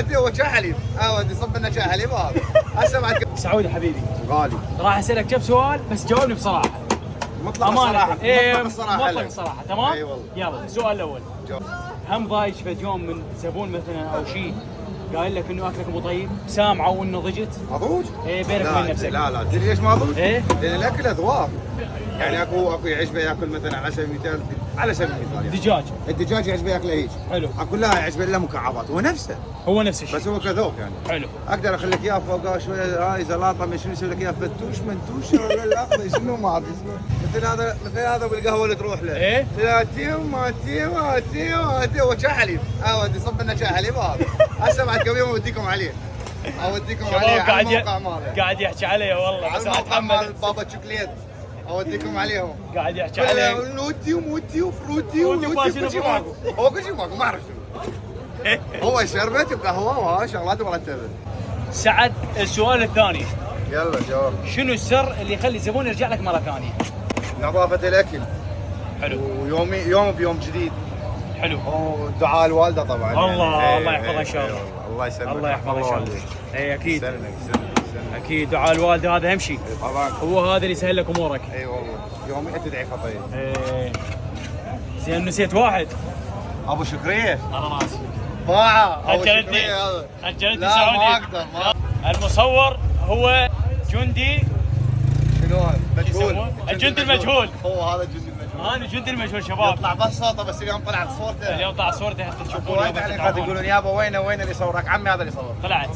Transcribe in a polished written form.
تيو وشحلي ودي صب لنا شحلي بابا هسه بعد سعود حبيبي غالي راح اسالك كم سؤال بس جاوبني بصراحه. مطلق الصراحه مطلق الصراحه مطلق الصراحه تمام؟ اي والله. يلا السؤال الاول، هم ضايج فد يوم من زبون مثلا او شيء قايل لك انه اكلك مو طيب، سامعه وانه ضجت؟ اضوج؟ بينك وبين نفسك. لا تدري ليش ما اضوج؟ لان الاكل اذواق، يعني اكو يعجبه ياكل مثلا على سبيل المثال يعني. دجاج، الدجاج يعجبه ياكله هيك حلو، اكو لها يعجبه له مكعبات، هو نفس الشيء بس هو كذوق يعني. حلو، اقدر اخلي لك اياه فوق شويه هاي زلاطه من شنو يسوي لك اياه فتوش منتوش ولا لا شنو ما ادري مثل هذا بالقهوه اللي تروح له لا تيو وشحلي ودي صب لنا شحلي بابا هسه بعد كم يوم اوديكم عليه على الموقع ماله قاعد يحكي عليه والله بس اتحمل بابا شوكليت اوديكم عليهم قاعد يحكي عليه لوتي وموتي وفروتي ولوتي كل شيء ماكو هو كل شيء ماكو ما اعرف شنو هو شربت وقهوه وها شغلات مرتبه. سعد السؤال الثاني، يلا جاوب. شنو السر اللي يخلي الزبون يرجع لك مره ثانيه؟ نظافه الاكل. حلو. يوم بيوم جديد. حلو. ودعاء الوالده طبعا. الله يعني. الله يحفظها ان شاء الله. الله يسلمك. الله يحفظها ان شاء الله. اي اكيد. يسلمك. اكيد دعاء الوالده هذا اهم شيء. طبعا. هو هذا اللي يسهل لك امورك. اي والله. يوميا تدعي خطيه. زين نسيت واحد. ابو شكريه. انا راسي. باعه. اجلتني سعودي. لا ما اقدر المصور هو جندي. شنو هذا؟ مجهول. الجندي المجهول. هو هذا الجندي المجهول. انا الجندي المجهول شباب. يطلع بس صوته بس اليوم طلعت صورته. اليوم طلع صورته حتى تشوفون. وايد تعليقات يقولون يابا وين اللي صورك؟ عمي هذا اللي صور. طلعت.